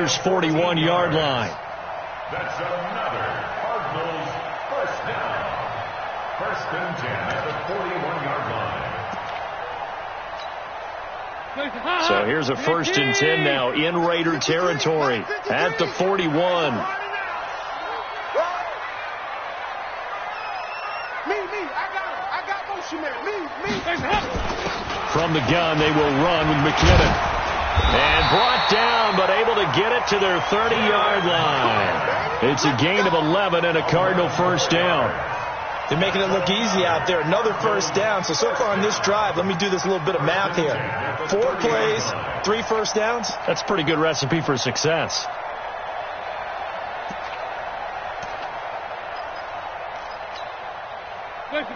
Raiders' 41-yard line. That's another Cardinals first down. First and 10 at the 41-yard line. So here's a first and 10 now in Raider territory at the 41. From the gun, they will run with McKinnon. And brought down, but able to get it to their 30-yard line. It's a gain of 11 and a Cardinal first down. They're making it look easy out there. Another first down. So far on this drive, let me do this little bit of math here. 4 plays, 3 first downs. That's a pretty good recipe for success.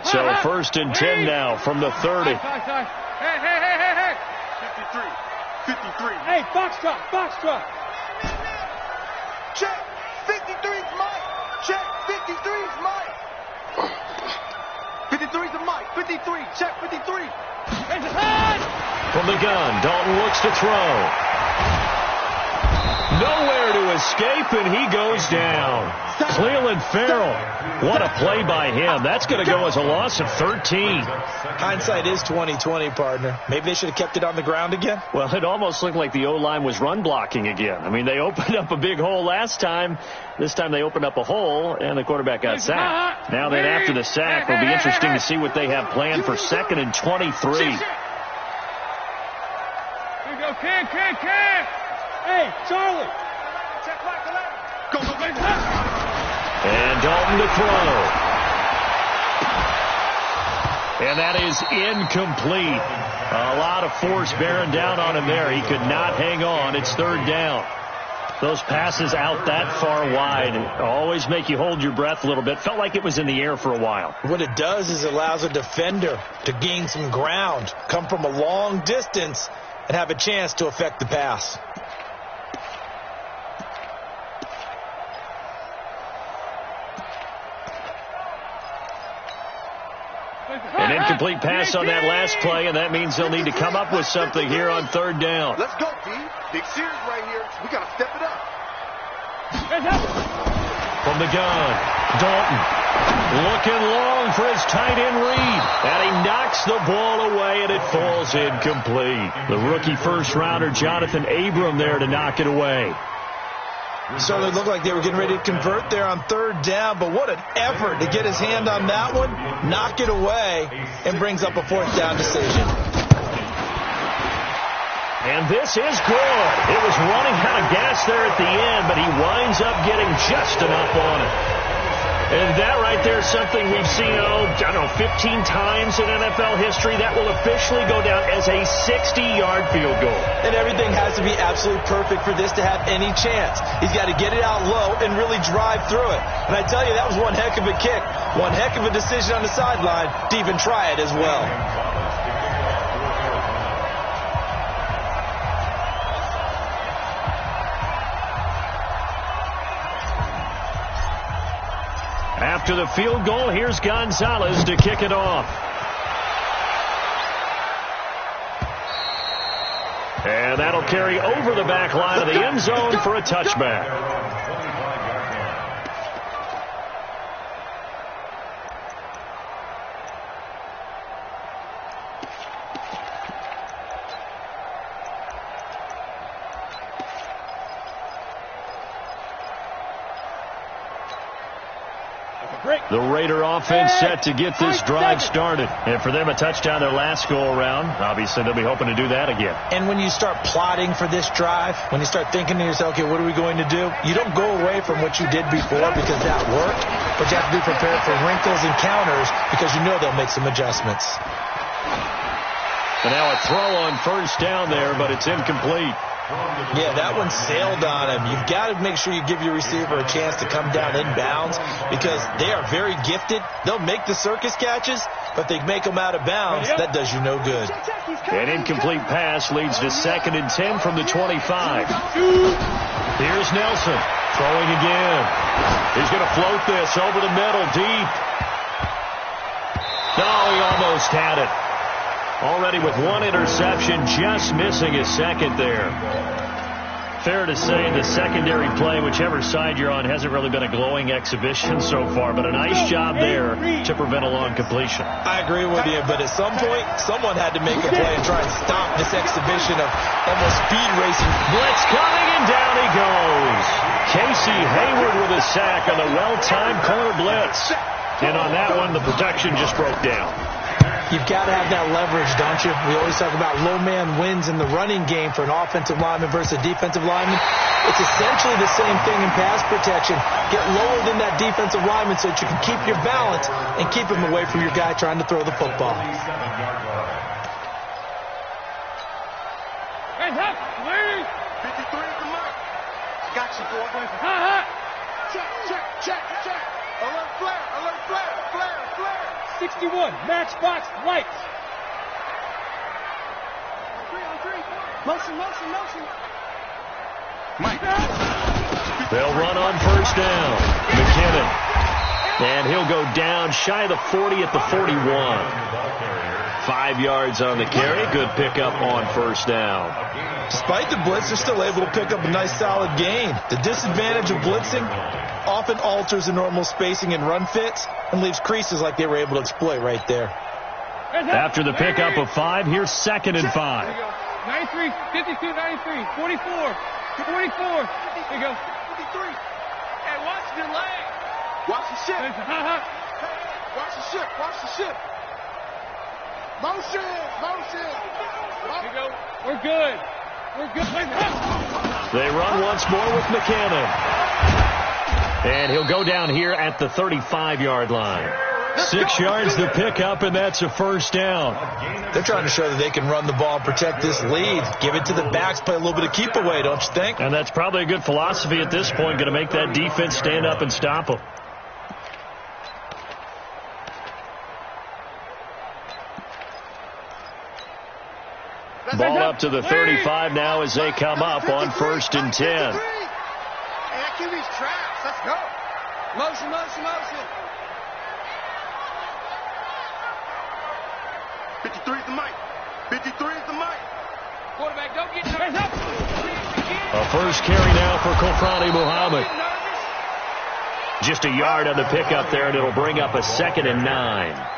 So first and 10 now from the 30. Hey. 53. Hey, box drop. Check. 53's Mike. Check. 53's Mike. 53's the Mike. 53. Check. 53. From the gun, Dalton looks to throw. Nowhere to escape, and he goes down. Cleveland Farrell. What a play by him. That's going to go as a loss of 13. Hindsight is 20/20, partner. Maybe they should have kept it on the ground again. Well, it almost looked like the O-line was run blocking again. I mean, they opened up a big hole last time. This time they opened up a hole, and the quarterback got sacked. Now then, after the sack, it'll be interesting to see what they have planned for 2nd and 23. Here we go, Cam. Hey, Charlie. Check right to left. Go. And Dalton to throw. And that is incomplete. A lot of force bearing down on him there. He could not hang on. It's 3rd down. Those passes out that far wide always make you hold your breath a little bit. Felt like it was in the air for a while. What it does is it allows a defender to gain some ground, come from a long distance, and have a chance to affect the pass. An incomplete pass on that last play, and that means they'll need to come up with something here on 3rd down. Let's go, D. Big series right here. We got to step it up. From the gun, Dalton looking long for his tight end read, and he knocks the ball away, and it falls incomplete. The rookie first-rounder Jonathan Abram there to knock it away. Certainly looked like they were getting ready to convert there on 3rd down, but what an effort to get his hand on that one, knock it away, and brings up a 4th down decision. And this is good. It was running out of gas there at the end, but he winds up getting just enough on it. And that right there is something we've seen, 15 times in NFL history. That will officially go down as a 60-yard field goal. And everything has to be absolutely perfect for this to have any chance. He's got to get it out low and really drive through it. And I tell you, that was one heck of a kick. One heck of a decision on the sideline to even try it as well. After the field goal, here's Gonzalez to kick it off. And that'll carry over the back line of the end zone for a touchback. The Raider offense set to get this drive started. And for them, a touchdown their last go-around. Obviously, they'll be hoping to do that again. And when you start plotting for this drive, when you start thinking to yourself, okay, what are we going to do? You don't go away from what you did before because that worked, but you have to be prepared for wrinkles and counters because you know they'll make some adjustments. And now a throw on 1st down there, but it's incomplete. Yeah, that one sailed on him. You've got to make sure you give your receiver a chance to come down inbounds because they are very gifted. They'll make the circus catches, but they make them out of bounds. That does you no good. An incomplete pass leads to 2nd and 10 from the 25. Here's Nelson throwing again. He's going to float this over the middle deep. Oh, he almost had it. Already with 1 interception, just missing his 2nd there. Fair to say the secondary play, whichever side you're on, hasn't really been a glowing exhibition so far, but a nice job there to prevent a long completion. I agree with you, but at some point, someone had to make a play and try and stop this exhibition of almost speed racing. Blitz coming, and down he goes. Casey Hayward with a sack on the well-timed corner blitz. And on that one, the protection just broke down. You've got to have that leverage, don't you? We always talk about low man wins in the running game for an offensive lineman versus a defensive lineman. It's essentially the same thing in pass protection. Get lower than that defensive lineman so that you can keep your balance and keep him away from your guy trying to throw the football. Hands up, ladies. 53 is the mark. Got you, boy. Check, check, check, check. Alert flare, alert flare, flare, flare. 61, matchbox lights. Motion, motion, motion. Mike. They'll run on first down. McKinnon. And he'll go down shy of the 40 at the 41. 5 yards on the carry. Good pickup on first down. Despite the blitz, they're still able to pick up a nice solid gain. The disadvantage of blitzing often alters the normal spacing and run fits and leaves creases like they were able to exploit right there. After the pickup of 5, here's 2nd and 5. 93, 52, 93, 44, 44. Here you go. 53. Hey, watch the leg. Watch the ship. Watch the ship. Watch the ship. Motion, motion. Here you go. We're good. We're good. They run once more with McKinnon. And he'll go down here at the 35-yard line. 6 yards the pickup, and that's a first down. They're trying to show that they can run the ball and protect this lead. Give it to the backs, play a little bit of keep away, don't you think? And that's probably a good philosophy at this point, going to make that defense stand up and stop them. Ball up to the 35 now as they come up on 1st and 10. Hey, that QB's traps. Let's go. Motion, motion, motion. 53 is the mic. 53 is the mic. Quarterback, don't get nervous. Up. A first carry now for Kofrani Muhammad. Just a yard on the pickup there, and it'll bring up a 2nd and 9.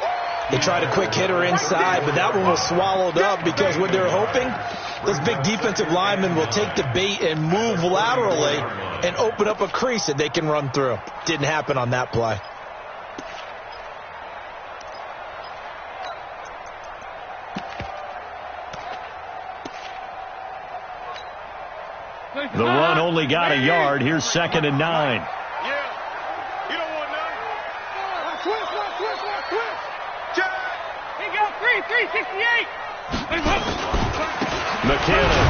They tried a quick hitter inside, but that one was swallowed up because what they're hoping, those big defensive linemen will take the bait and move laterally and open up a crease that they can run through. Didn't happen on that play. The run only got a yard. Here's 2nd and 9. Yeah. You don't want none. Twist, twist, twist, twist. Check. Here you go. 368. McKinnon.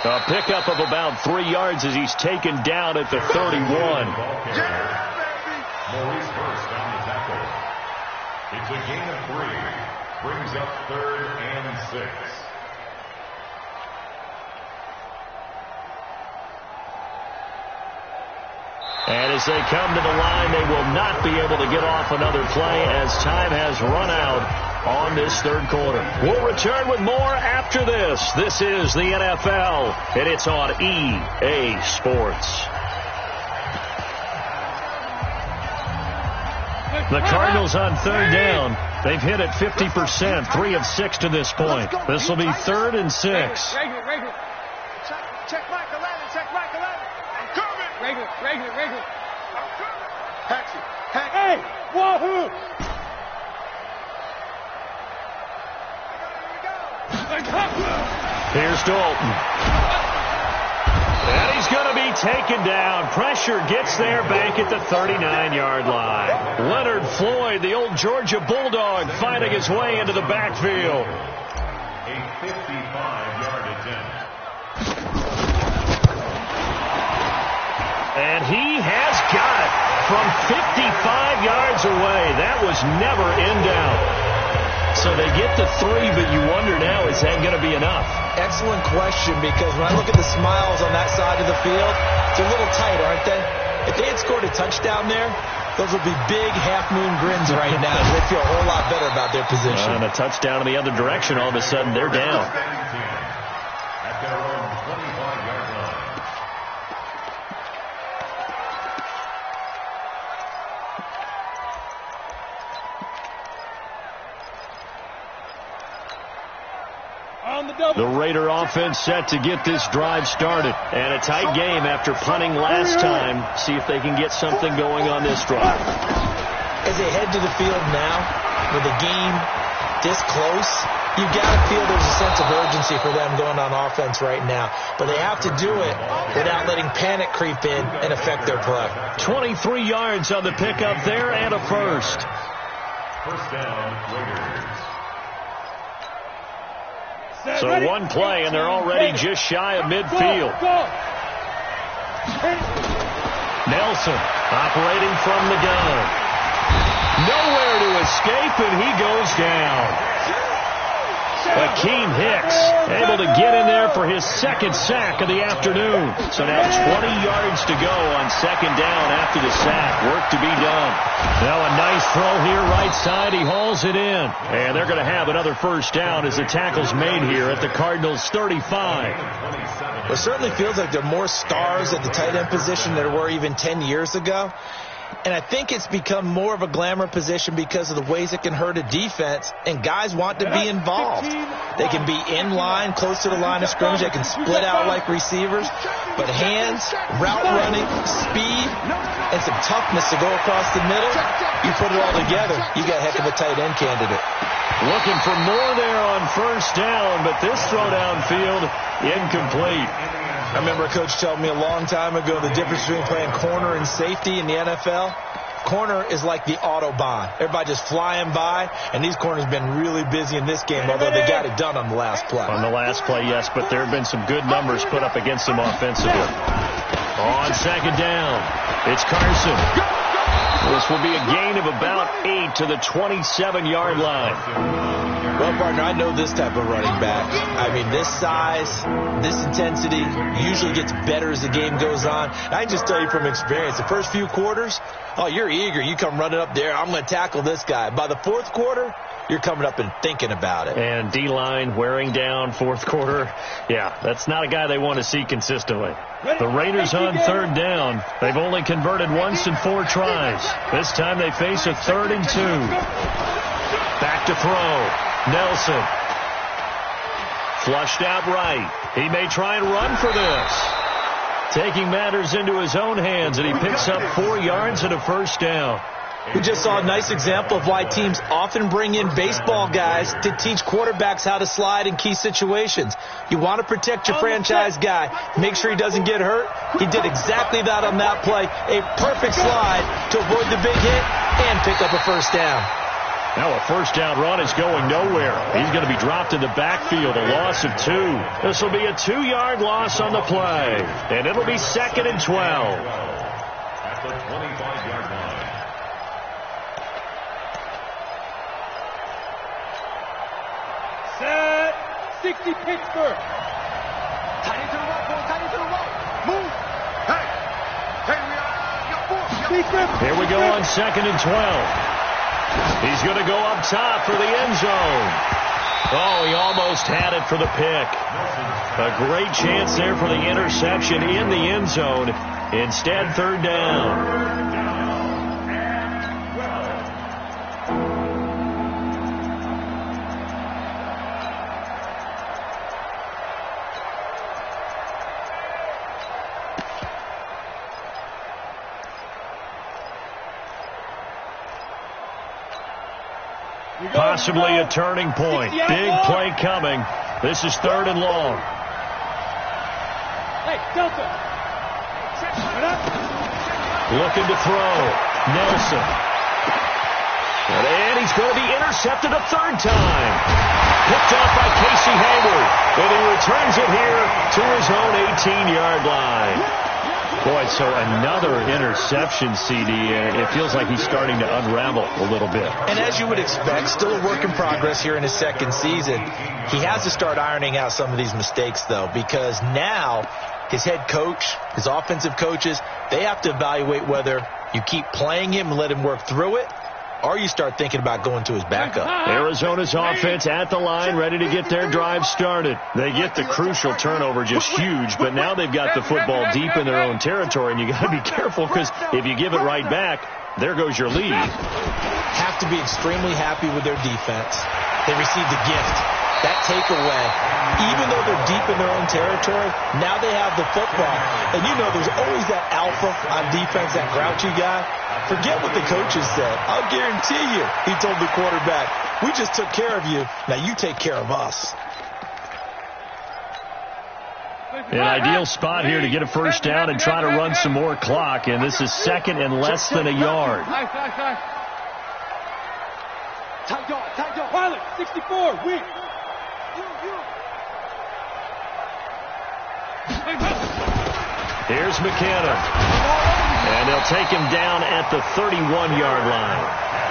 A pickup of about 3 yards as he's taken down at the 31. Yeah, baby. Maurice Hurst on the tackle. It's a gain of 3. Brings up 3rd and 6. And as they come to the line, they will not be able to get off another play as time has run out on this 3rd quarter. We'll return with more after this. This is the NFL, and it's on EA Sports. The Cardinals on 3rd down. They've hit it 50%, 3 of 6 to this point. This will be 3rd and 6. Regular. Check Mike 11. Check Mike 11. I'm coming. Regular. I'm coming. Hatchet. Hey, wahoo! Here's Dalton. And he's going to be taken down. Pressure gets there back at the 39-yard line. Leonard Floyd, the old Georgia Bulldog, finding his way into the backfield. A 55-yard attempt. And he has got it from 55 yards away. That was never in doubt. So they get the 3, but you wonder now, is that going to be enough? Excellent question, because when I look at the smiles on that side of the field, it's a little tight, aren't they? If they had scored a touchdown there, those would be big half-moon grins right now. They feel a whole lot better about their position. And a touchdown in the other direction, all of a sudden, they're down. At their own 25. The Raider offense set to get this drive started. And a tight game after punting last time. See if they can get something going on this drive. As they head to the field now, with the game this close, you've got to feel there's a sense of urgency for them going on offense right now. But they have to do it without letting panic creep in and affect their play. 23 yards on the pickup there and a first. First down, Raiders. So one play, and they're already just shy of midfield. Nelson operating from the gun. Nowhere to escape, and he goes down. Akeem Hicks able to get in there for his second sack of the afternoon. So now 20 yards to go on second down after the sack. Work to be done. Now a nice throw here right side. He hauls it in. And they're going to have another first down as the tackle's made here at the Cardinals' 35. Well, it certainly feels like there are more stars at the tight end position than there were even 10 years ago. And I think it's become more of a glamour position because of the ways it can hurt a defense, and guys want to be involved. They can be in line, close to the line of scrimmage. They can split out like receivers. But hands, route running, speed, and some toughness to go across the middle, you put it all together, you got a heck of a tight end candidate. Looking for more there on first down, but this throw downfield incomplete. I remember a coach telling me a long time ago the difference between playing corner and safety in the NFL. Corner is like the Autobahn. Everybody just flying by, and these corners have been really busy in this game, although they got it done on the last play. On the last play, yes, but there have been some good numbers put up against them offensively. On second down, it's Carson. This will be a gain of about 8 to the 27-yard line. Well, partner, I know this type of running back. I mean, this size, this intensity usually gets better as the game goes on. I can just tell you from experience, the first few quarters, oh, you're eager. You come running up there, I'm going to tackle this guy. By the fourth quarter, you're coming up and thinking about it. And D-line wearing down fourth quarter. Yeah, that's not a guy they want to see consistently. The Raiders on third down. They've only converted once in 4 tries. This time they face a 3rd and 2. Back to throw. Nelson. Flushed out right. He may try and run for this. Taking matters into his own hands, and he picks up 4 yards and a first down. We just saw a nice example of why teams often bring in baseball guys to teach quarterbacks how to slide in key situations. You want to protect your franchise guy. Make sure he doesn't get hurt. He did exactly that on that play. A perfect slide to avoid the big hit and pick up a first down. Now a first down run is going nowhere. He's going to be dropped in the backfield, a loss of 2. This will be a 2-yard loss on the play, and it'll be 2nd and 12. At the 25-yard line. Set. 60 Pittsburgh. Tight into the right, boy. Tight into the right. Move. Hey. Hey, we are. Here we go on 2nd and 12. He's going to go up top for the end zone. Oh, he almost had it for the pick. A great chance there for the interception in the end zone. Instead, 3rd down. Possibly a turning point. Big play coming. This is 3rd and long. Hey, Delta. Looking to throw. Nelson. And he's going to be intercepted a 3rd time. Picked off by Casey Hayward. And he returns it here to his own 18-yard line. Boy, so another interception, CD. It feels like he's starting to unravel a little bit. And as you would expect, still a work in progress here in his 2nd season. He has to start ironing out some of these mistakes, though, because now his head coach, his offensive coaches, they have to evaluate whether you keep playing him and let him work through it, or you start thinking about going to his backup. Arizona's offense at the line, ready to get their drive started. They get the crucial turnover, just huge, but now they've got the football deep in their own territory, and you got to be careful because if you give it right back, there goes your lead. Have to be extremely happy with their defense. They received a gift that takeaway, even though they're deep in their own territory, now they have the football. And you know there's always that alpha on defense, that grouchy guy. Forget what the coaches said. I'll guarantee you, he told the quarterback, we just took care of you. Now you take care of us. An ideal spot here to get a first down and try to run some more clock. And this is second and less than a yard. Tight dog. Pilot, 64, weak. Here's McKinnon. And they'll take him down at the 31-yard line.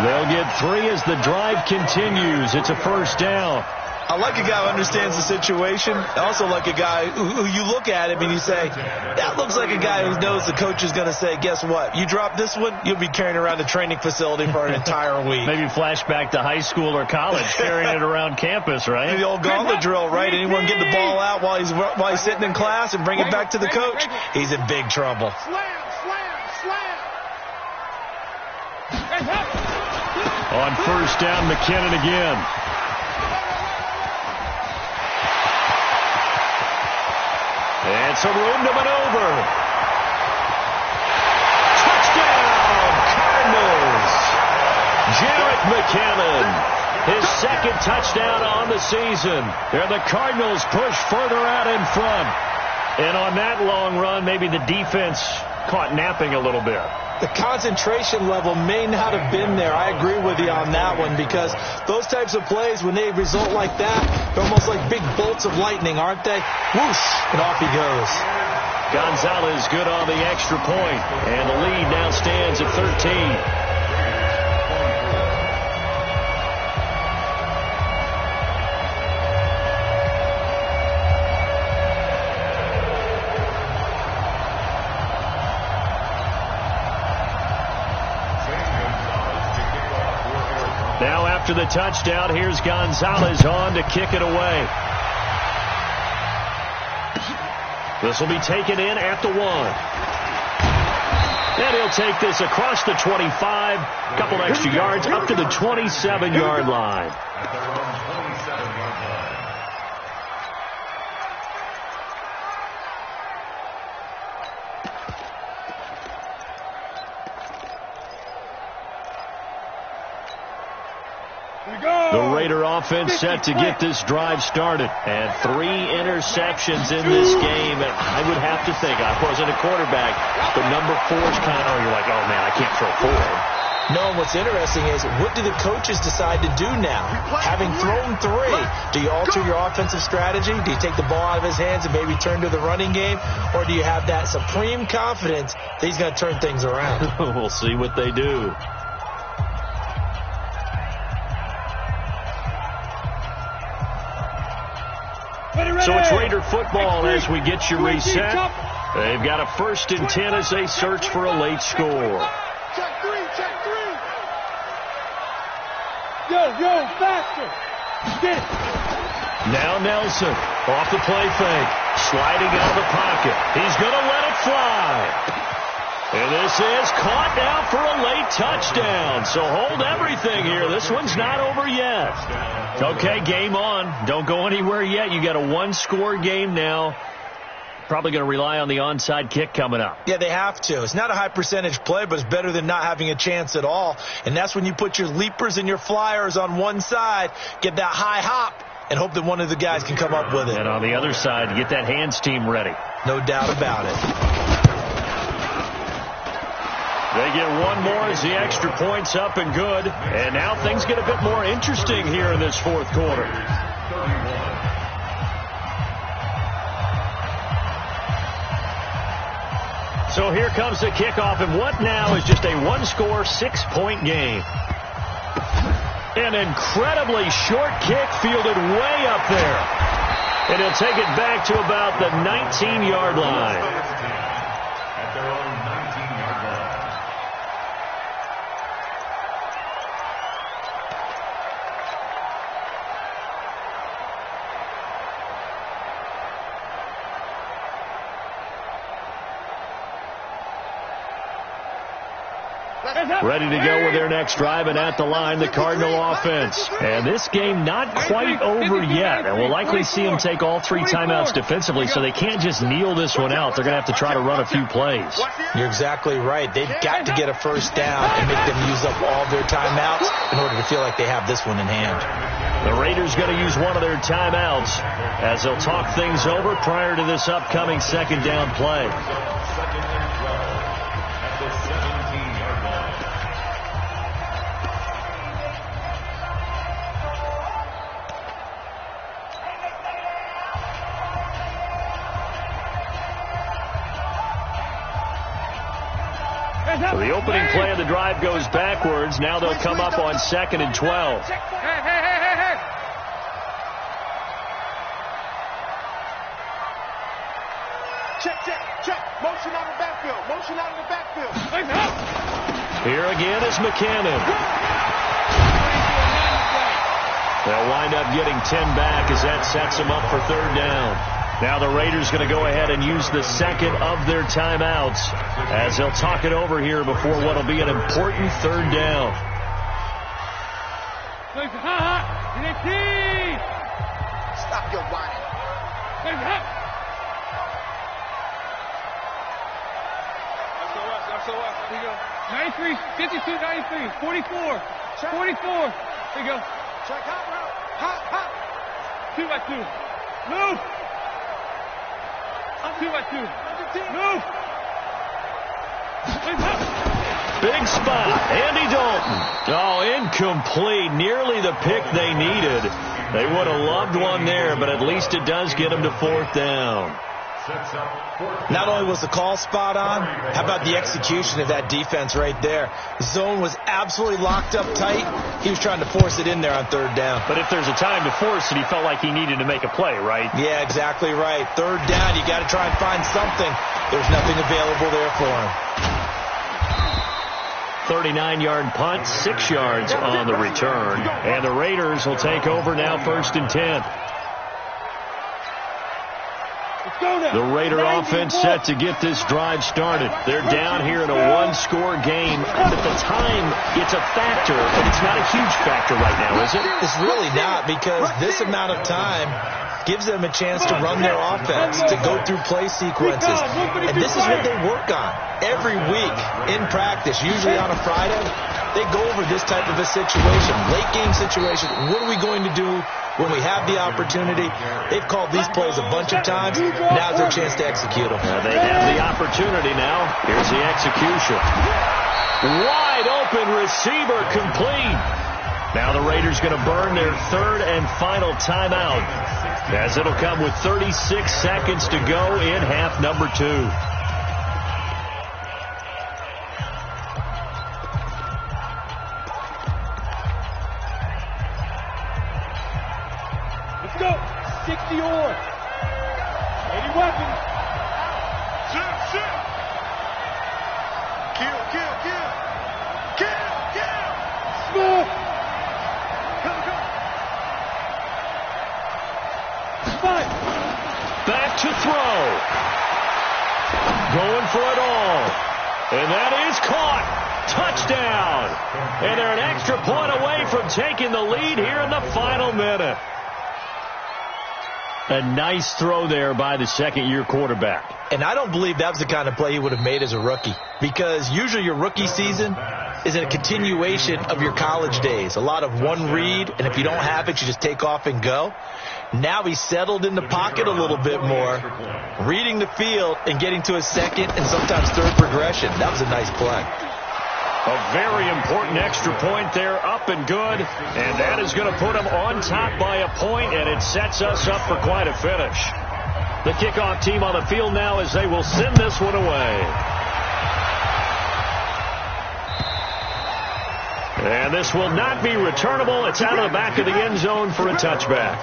They'll get 3 as the drive continues. It's a first down. I like a guy who understands the situation. I also like a guy who you look at him and you say, that looks like a guy who knows the coach is going to say, guess what? You drop this one, you'll be carrying around the training facility for an entire week. Maybe flashback to high school or college, carrying it around campus, right? The old gauntlet drill, right? Anyone get the ball out while he's sitting in class and bring it back to the coach, he's in big trouble. Slam. On first down, McKinnon again. And some room to maneuver. Touchdown, Cardinals. Jarrett McKinnon, his second touchdown on the season. And the Cardinals push further out in front. And on that long run, maybe the defense caught napping a little bit. The concentration level may not have been there. I agree with you on that one, because those types of plays, when they result like that, they're almost like big bolts of lightning, aren't they? Whoosh, and off he goes. Gonzalez good on the extra point, and the lead now stands at 13. Now after the touchdown, here's Gonzalez on to kick it away. This will be taken in at the 1. And he'll take this across the 25, a couple extra yards up to the 27-yard line. The Raider offense set to get this drive started. And 3 interceptions in this game. And I would have to think, I wasn't a quarterback, but number 4 is kind of, you're like, oh, man, I can't throw 4. No, and what's interesting is, what do the coaches decide to do now? Having thrown 3, do you alter your offensive strategy? Do you take the ball out of his hands and maybe turn to the running game? Or do you have that supreme confidence that he's going to turn things around? We'll see what they do. So it's Raider football as we get you reset. They've got a 1st and 10 as they search for a late score. Check 3. Yo, faster. Get it. Now Nelson off the play fake, sliding out of the pocket. He's going to let it fly. And this is caught now for a late touchdown. So hold everything here. This one's not over yet. Okay, game on. Don't go anywhere yet. You got a 1-score game now. Probably going to rely on the onside kick coming up. Yeah, they have to. It's not a high percentage play, but it's better than not having a chance at all. And that's when you put your leapers and your flyers on one side, get that high hop, and hope that one of the guys can come up with it. And on the other side, get that hands team ready. No doubt about it. They get one more as the extra point's up and good. And now things get a bit more interesting here in this 4th quarter. So here comes the kickoff, and what now is just a 1-score, 6-point game. An incredibly short kick fielded way up there. And he'll take it back to about the 19-yard line. At their own 19-yard line. Ready to go with their next drive, and at the line, the Cardinal offense. And this game not quite over yet, and we'll likely see them take all 3 timeouts defensively, so they can't just kneel this one out. They're going to have to try to run a few plays. You're exactly right. They've got to get a first down and make them use up all their timeouts in order to feel like they have this one in hand. The Raiders going to use one of their timeouts as they'll talk things over prior to this upcoming second down play. So the opening play of the drive goes backwards. Now they'll come up on 2nd and 12. Hey. Check. Motion out of the backfield. Here again is McCannon. They'll wind up getting 10 back as that sets them up for 3rd down. Now the Raiders going to go ahead and use the second of their timeouts as they'll talk it over here before what will be an important 3rd down. Stop your whining. SOS. Here you go. 93, 52, 93, 44, 44. Here you go. Check hot. 2 by 2. Move. 2 by 2. Move. Big spot. Andy Dalton. Oh, incomplete. Nearly the pick they needed. They would have loved one there, but at least it does get them to 4th down. Not only was the call spot on, how about the execution of that defense right there? The zone was absolutely locked up tight. He was trying to force it in there on 3rd down. But if there's a time to force it, he felt like he needed to make a play, right? Yeah, exactly right. 3rd down, you got to try and find something. There's nothing available there for him. 39-yard punt, 6 yards on the return. And the Raiders will take over now 1st and 10. The Raider offense set to get this drive started. They're down here in a 1-score game. And at the time, it's a factor, but it's not a huge factor right now, is it? It's really not, because this amount of time gives them a chance to run their offense, to go through play sequences. And this is what they work on every week in practice, usually on a Friday. They go over this type of a situation, late game situation. What are we going to do when we have the opportunity? They've called these plays a bunch of times. Now's their chance to execute them. They have the opportunity now. Here's the execution. Wide open receiver complete. Now the Raiders going to burn their 3rd and final timeout, as it'll come with 36 seconds to go in half number 2. Let's go. 60 or 80 weapons. Shoot. Kill. Smooth. Fight. Back to throw. Going for it all. And that is caught. Touchdown. And they're an extra point away from taking the lead here in the final minute. A nice throw there by the second-year quarterback. And I don't believe that was the kind of play he would have made as a rookie, because usually your rookie season is a continuation of your college days. A lot of one read, and if you don't have it, you just take off and go. Now he's settled in the pocket a little bit more, reading the field and getting to his 2nd and sometimes 3rd progression. That was a nice play. A very important extra point there, up and good. And that is going to put them on top by a point, and it sets us up for quite a finish. The kickoff team on the field now as they will send this one away. And this will not be returnable. It's out of the back of the end zone for a touchback.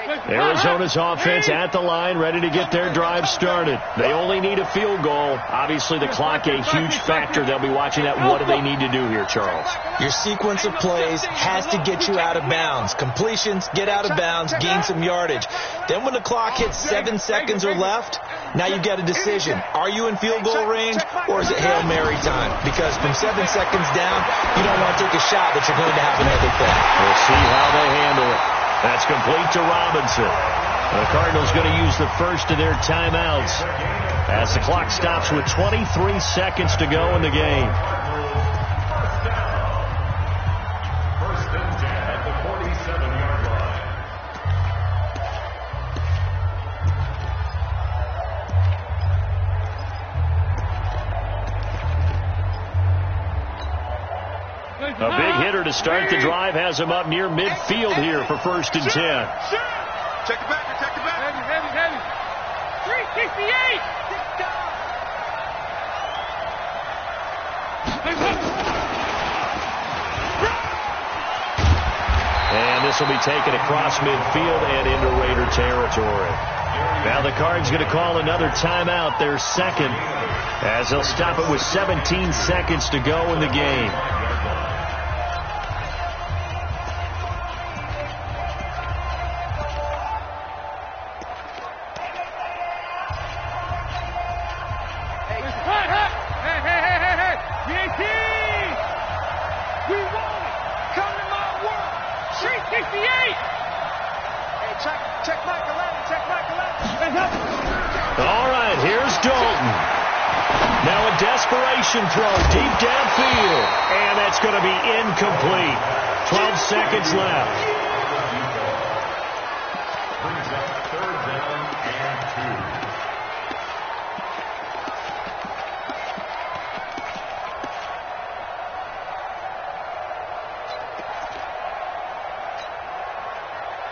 Arizona's offense at the line, ready to get their drive started. They only need a field goal. Obviously, the clock a huge factor. They'll be watching that. What do they need to do here, Charles? Your sequence of plays has to get you out of bounds. Completions, get out of bounds, gain some yardage. Then when the clock hits 7 seconds or left, now you've got a decision. Are you in field goal range, or is it Hail Mary time? Because from 7 seconds down, you don't want to take a shot that you're going to have another thing. We'll see how they handle it. That's complete to Robinson. The Cardinals going to use the first of their timeouts as the clock stops with 23 seconds to go in the game. First and 10 at the 47-yard line. A big hitter to start the drive has him up near midfield here for first and 10. Check it back, check it back. Heavy. 368. And this will be taken across midfield and into Raider territory. Now the Cards going to call another timeout, their second, as they'll stop it with 17 seconds to go in the game. All right, here's Dalton. Now a desperation throw deep downfield, and that's going to be incomplete. 12 seconds left. Brings up third down and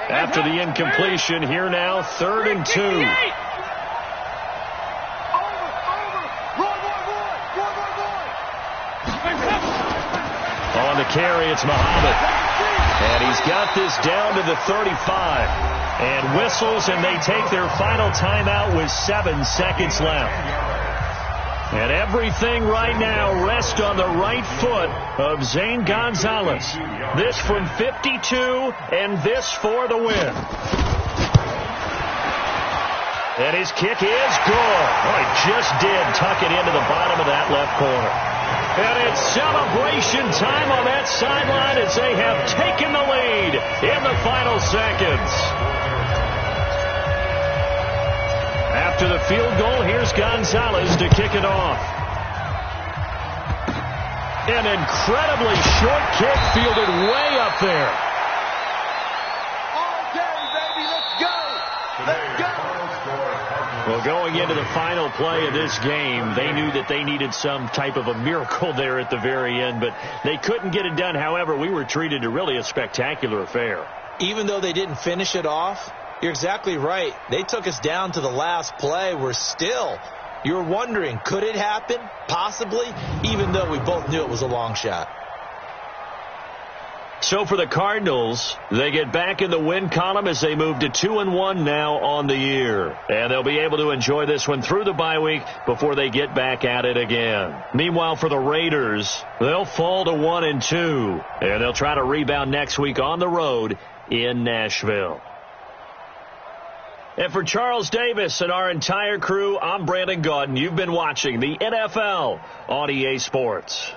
2. After the incompletion, here now, 3rd and 2. On the carry, it's Muhammad. And he's got this down to the 35. And whistles, and they take their final timeout with 7 seconds left. And everything right now rests on the right foot of Zane Gonzalez. This from 52, and this for the win. And his kick is good. Oh, he just did tuck it into the bottom of that left corner. And it's celebration time on that sideline as they have taken the lead in the final seconds. After the field goal, here's Gonzalez to kick it off. An incredibly short kick fielded way up there. All day, baby, let's go. Let's go. Well, going into the final play of this game, they knew that they needed some type of a miracle there at the very end, but they couldn't get it done. However, we were treated to really a spectacular affair. Even though they didn't finish it off, you're exactly right. They took us down to the last play. We're still, you're wondering, could it happen? Possibly, even though we both knew it was a long shot. So for the Cardinals, they get back in the win column as they move to 2-1 now on the year. And they'll be able to enjoy this one through the bye week before they get back at it again. Meanwhile, for the Raiders, they'll fall to 1-2. And they'll try to rebound next week on the road in Nashville. And for Charles Davis and our entire crew, I'm Brandon Gaudin. You've been watching the NFL on EA Sports.